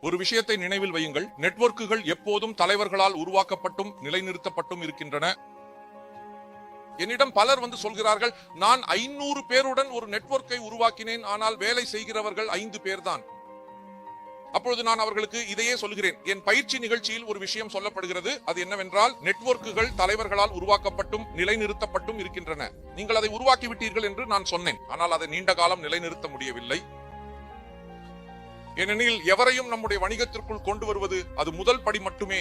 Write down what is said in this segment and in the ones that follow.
ஒரு விஷயத்தை நினைவில் வையுங்கள், நெட்வொர்க்குகள் எப்போதும் தலைவர்களால் உருவாக்கப்பட்டும் நிலைநிறுத்தப்பட்டும் இருக்கின்றன. என்னிடம் பலர் வந்து சொல்கிறார்கள், நான் 500 பேருடன் ஒரு நெட்வொர்க்கை உருவாக்கினேன், ஆனால் வேலை செய்கிறவர்கள் 5 பேர் தான். அப்பொழுது நான் அவர்களுக்கு இதையே சொல்கிறேன். என் பயிற்சி நிகழ்ச்சியில் ஒரு விஷயம் சொல்லப்படுகிறது. அது என்னவென்றால், நெட்வொர்க்குகள் தலைவர்களால் உருவாக்கப்பட்டும் நிலைநிறுத்தப்பட்டும் இருக்கின்றன. நீங்கள் அதை உருவாக்கி விட்டீர்கள் என்று நான் சொன்னேன், ஆனால் அதை நீண்ட காலம் நிலைநிறுத்த முடியவில்லை. ஏனெனில் எவரையும் நம்முடைய வணிகத்திற்குள் கொண்டு வருவது அது முதல் படி மட்டுமே.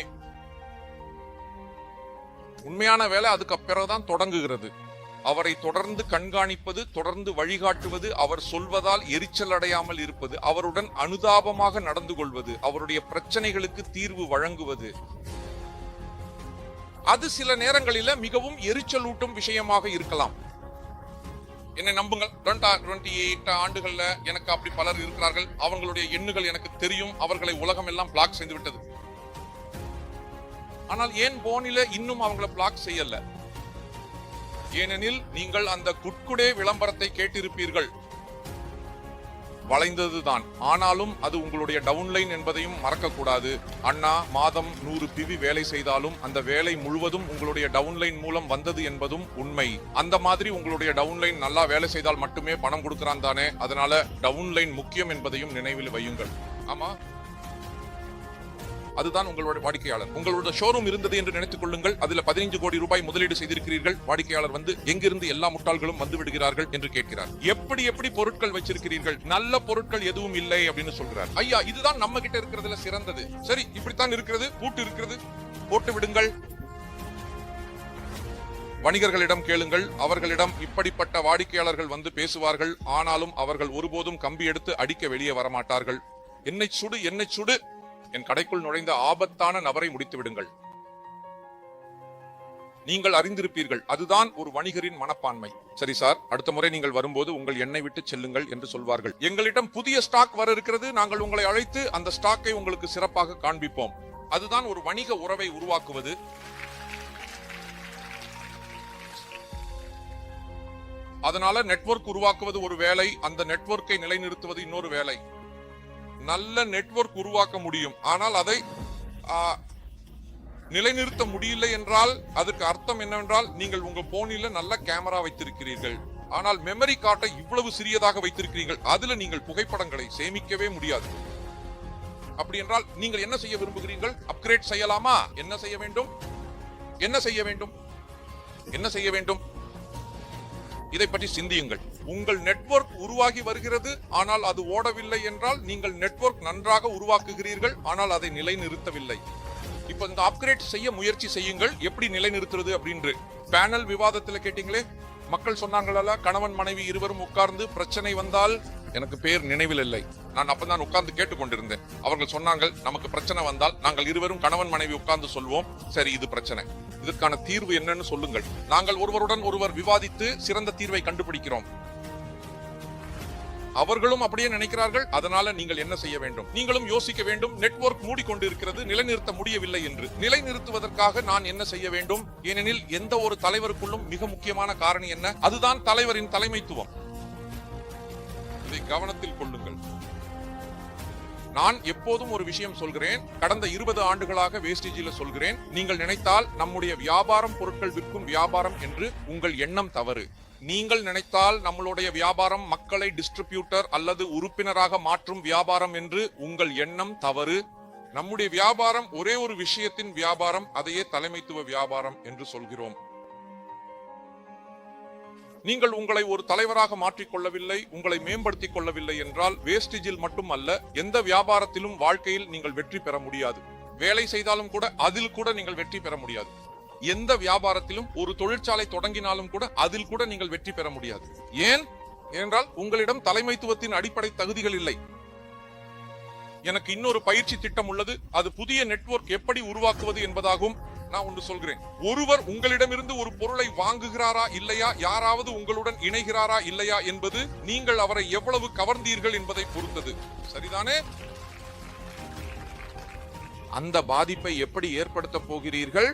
உண்மையான வேலை அதுக்கு பிறகுதான் தொடங்குகிறது. அவரை தொடர்ந்து கண்காணிப்பது, தொடர்ந்து வழிகாட்டுவது, அவர் சொல்வதால் எரிச்சல் அடையாமல் இருப்பது, அவருடன் அனுதாபமாக நடந்து கொள்வது, அவருடைய பிரச்சனைகளுக்கு தீர்வு வழங்குவது. அது சில நேரங்களில் மிகவும் எரிச்சலூட்டும் விஷயமாக இருக்கலாம். என்னை நம்புங்கள், 28 ஆண்டுகள்ல எனக்கு அப்படி பலர் இருக்கிறார்கள். அவங்களுடைய எண்ணுகள் எனக்கு தெரியும். அவர்களை உலகம் எல்லாம் பிளாக் செய்து விட்டது. ஆனால் ஏன் போனில இன்னும் அவங்களை பிளாக் செய்யல? ஏனெனில் நீங்கள் அந்த குட்குடே விளம்பரத்தை கேட்டிருப்பீர்கள். வளைந்ததுதான், ஆனாலும் அது உங்களுடைய டவுன்லைன் என்பதையும் மறக்கக்கூடாது. அண்ணா மாதம் 100 பிவி வேலை செய்தாலும் அந்த வேலை முழுவதும் உங்களுடைய டவுன்லைன் மூலம் வந்தது என்பதும் உண்மை. அந்த மாதிரி உங்களுடைய டவுன்லைன் நல்லா வேலை செய்தால் மட்டுமே பணம் கொடுக்கிறான் தானே, அதனால டவுன்லைன் முக்கியம் என்பதையும் நினைவில் வையுங்கள். ஆமா, அதுதான் உங்களுடைய வாடிக்கையாளர். உங்களோட ஷோரூம் இருந்தது என்று நினைத்துக் கொள்ளுங்கள். அதுல 15 கோடி ரூபாய் முதலீடு செய்திருக்கிறீர்கள். வாடிக்கையாளர் வந்து எங்கிருந்து எல்லா முட்டாள்களும் வந்து விடுகிறார்கள் என்று கேட்கிறார். எப்படி பொருட்கள் வச்சிருக்கிறீர்கள்? நல்ல பொருட்கள் எதுவும் இல்லை அப்படின்னு சொல்கிறார். ஐயா, இதுதான் நம்ம கிட்ட இருக்கிறதுல சிறந்தது. சரி, இப்படித்தான் இருக்கிறது, பூட்டு இருக்கிறது, போட்டு விடுங்கள். வணிகர்களிடம் கேளுங்கள். அவர்களிடம் இப்படிப்பட்ட வாடிக்கையாளர்கள் வந்து பேசுவார்கள். ஆனாலும் அவர்கள் ஒருபோதும் கம்பி எடுத்து அடிக்க வெளியே வரமாட்டார்கள். என்னை சுடு, என் கடைக்குள் நுழைந்த ஆபத்தான நபரை முடித்து விடுங்கள். நீங்கள் அறிந்திருப்பீர்கள், அதுதான் ஒரு வணிகரின் மனப்பான்மை. சரி சார், அடுத்த முறை நீங்கள் வரும்போது உங்கள் எண்ணெய் விட்டு செல்லுங்கள் என்று சொல்வார்கள். எங்களிடம் புதிய ஸ்டாக் வர இருக்கிறது, நாங்கள் உங்களை அழைத்து அந்த ஸ்டாக்கை உங்களுக்கு சிறப்பாக காண்பிப்போம். அதுதான் ஒரு வணிக உறவை உருவாக்குவது. அதனால நெட்வொர்க் உருவாக்குவது ஒரு வேலை, அந்த நெட்வொர்க்கை நிலைநிறுத்துவது இன்னொரு வேலை. நல்ல நெட்வொர்க் உருவாக்க முடியும், ஆனால் அதை நிலைநிறுத்த முடியல என்றால் அதற்கு அர்த்தம் என்னவென்றால், நீங்கள் உங்க போனில நல்ல கேமரா வைத்திருக்கிறீர்கள், ஆனால் மெமரி கார்டை இவ்வளவு சிறியதாக வைத்திருக்கிறீர்கள். அதுல நீங்கள் புகைப்படங்களை சேமிக்கவே முடியாது. அப்படி என்றால் நீங்கள் என்ன செய்ய விரும்புகிறீர்கள்? அப்கிரேட் செய்யலாமா? என்ன செய்ய வேண்டும்? இதை பற்றி சிந்தியுங்கள். உங்கள் நெட்வொர்க் உருவாகி வருகிறது, ஆனால் அது ஓடவில்லை என்றால் நீங்கள் நெட்வொர்க் நன்றாக உருவாக்குகிறீர்கள், ஆனால் அதை நிலைநிறுத்தவில்லை. இப்ப இந்த அப்கிரேட் செய்ய முயற்சி செய்யுங்கள். எப்படி நிலைநிறுத்துறது அப்படின்னு பேனல் விவாதத்தில் கேட்டீங்களே, மக்கள் சொன்னாங்களா, கணவன் மனைவி இருவரும் உட்கார்ந்து பிரச்சனை வந்தால், எனக்கு பேர் நினைவில் இல்லை, நான் அப்பதான் உட்கார்ந்து கேட்டுக்கொண்டிருந்தேன். அவர்கள் சொன்னார்கள், நமக்கு பிரச்சனை வந்தால் நாங்கள் இருவரும் கணவன் மனைவி உட்கார்ந்து சொல்வோம், சரி இது பிரச்சனை, இதற்கான தீர்வு என்னன்னு சொல்லுங்கள். நாங்கள் ஒருவருடன் ஒருவர் விவாதித்து சிறந்த தீர்வை கண்டுபிடிக்கிறோம். அவர்களும் அப்படியே நினைக்கிறார்கள். அதனால நீங்கள் என்ன செய்ய வேண்டும்? நீங்களும் யோசிக்க வேண்டும். நெட்வொர்க் மூடிக்கொண்டிருக்கிறது, நிலைநிறுத்த முடியவில்லை என்று. நிலைநிறுத்துவதற்காக நான் என்ன செய்ய வேண்டும்? ஏனெனில் எந்த ஒரு தலைவருக்குள்ளும் மிக முக்கியமான காரணி என்ன? அதுதான் தலைவரின் தலைமைத்துவம். இதை கவனத்தில் கொள்ளுங்கள். நான் எப்போதும் ஒரு விஷயம் சொல்கிறேன், கடந்த 20 ஆண்டுகளாக வேஸ்டேஜில சொல்கிறேன். நீங்கள் நினைத்தால் நம்முடைய வியாபாரம் பொருட்கள் விற்கும் வியாபாரம் என்று உங்கள் எண்ணம் தவறு. நீங்கள் நினைத்தால் நம்மளுடைய வியாபாரம் மக்களை டிஸ்ட்ரிபியூட்டர் அல்லது உறுப்பினராக மாற்றும் வியாபாரம் என்று உங்கள் எண்ணம் தவறு. நம்முடைய வியாபாரம் ஒரே ஒரு விஷயத்தின் வியாபாரம், அதையே தலைமைத்துவ வியாபாரம் என்று சொல்கிறோம். நீங்கள் உங்களை ஒரு தலைவராக மாற்றிக்கொள்ளவில்லை, உங்களை மேம்படுத்திக் கொள்ளவில்லை என்றால் வேஸ்டேஜில் மட்டும் அல்ல, எந்த வியாபாரத்திலும் வாழ்க்கையில் நீங்கள் வெற்றி பெற முடியாது. வேலை செய்தாலும் கூட அதில் கூட நீங்கள் வெற்றி பெற முடியாது. எந்த வியாபாரத்திலும், ஒரு தொழிற்சாலை தொடங்கினாலும் கூட அதில் கூட நீங்கள் வெற்றி பெற முடியாது. ஏன் என்றால் உங்களிடம் தலைமைத்துவத்தின் அடிப்படை தகுதிகள் இல்லை. எனக்கு இன்னொரு பயிற்சி திட்டம் உள்ளது. அது புதிய நெட்வொர்க் எப்படி உருவாக்குவது என்பதாகும். நான் ஒன்று சொல்கிறேன், ஒருவர் உங்களிடமிருந்து ஒரு பொருளை வாங்குகிறாரா இல்லையா, யாராவது உங்களுடன் இணைகிறாரா இல்லையா என்பது நீங்கள் அவரை எவ்வளவு கவர்ந்தீர்கள் என்பதை பொறுத்தது. சரிதானே? அந்த பாதிப்பை எப்படி ஏற்படுத்த போகிறீர்கள்?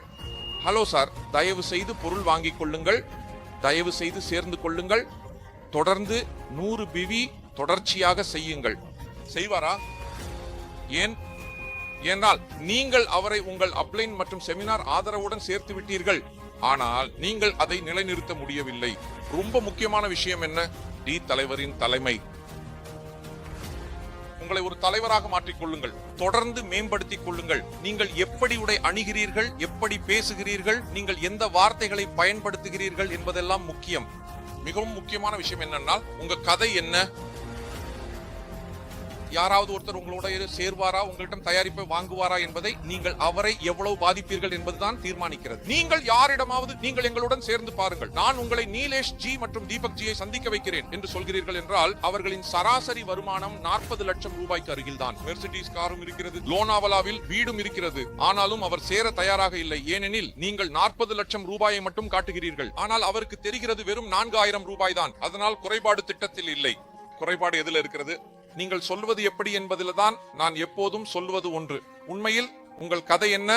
ஹலோ சார், தயவு செய்து பொருள் வாங்கிக் கொள்ளுங்கள், தயவு செய்து சேர்ந்து கொள்ளுங்கள், தொடர்ந்து 100 பிவி தொடர்ச்சியாக செய்யுங்கள். செய்வாரா? ஏன்? ஏனால் நீங்கள் அவரை உங்கள் அப்ளைன் மற்றும் செமினார் ஆதரவுடன் சேர்த்து விட்டீர்கள். ஆனால் நீங்கள் அதை நிலைநிறுத்த முடியவில்லை. ரொம்ப முக்கியமான விஷயம் என்ன? டி தலைவரின் தலைமை. உங்களை ஒரு தலைவராக மாற்றிக் கொள்ளுங்கள். தொடர்ந்து மேம்படுத்திக் கொள்ளுங்கள். நீங்கள் எப்படி உடை அணிகிறீர்கள், எப்படி பேசுகிறீர்கள், நீங்கள் எந்த வார்த்தைகளை பயன்படுத்துகிறீர்கள் என்பதெல்லாம் முக்கியம். மிகவும் முக்கியமான விஷயம் என்னன்னா, உங்க கதை என்ன? யாராவது ஒருத்தர் உங்களோட சேர்வாரா, உங்களிடம் தயாரிப்பை வாங்குவாரா என்பதை நீங்கள் அவரை எவ்வளவு பாதிப்பீர்கள் என்பதுதான் தீர்மானிக்கிறது. நீங்கள் யாரிடமாவது நீங்கள் எங்களுடன் சேர்ந்து பாருங்கள், நான் உங்களை நீலேஷ் ஜி மற்றும் தீபக் ஜியை சந்திக்க வைக்கிறேன் என்று சொல்கிறீர்கள் என்றால் அவர்களின் சராசரி வருமானம் 40 லட்சம் ரூபாய்க்கு அருகில் தான். மெர்சிடிஸ் காரும் இருக்கிறது, லோனாவலாவில் வீடும் இருக்கிறது. ஆனாலும் அவர் சேர தயாராக இல்லை. ஏனெனில் நீங்கள் 40 லட்சம் ரூபாயை மட்டும் காட்டுகிறீர்கள். ஆனால் அவருக்கு தெரிகிறது வெறும் 4000 ரூபாய் தான். அதனால் குறைபாடு திட்டத்தில் இல்லை. குறைபாடு எதில் இருக்கிறது? நீங்கள் சொல்வது எப்படி என்பதில்தான். நான் எப்போதும் சொல்வது ஒன்று, உண்மையில் உங்கள் கதை என்ன?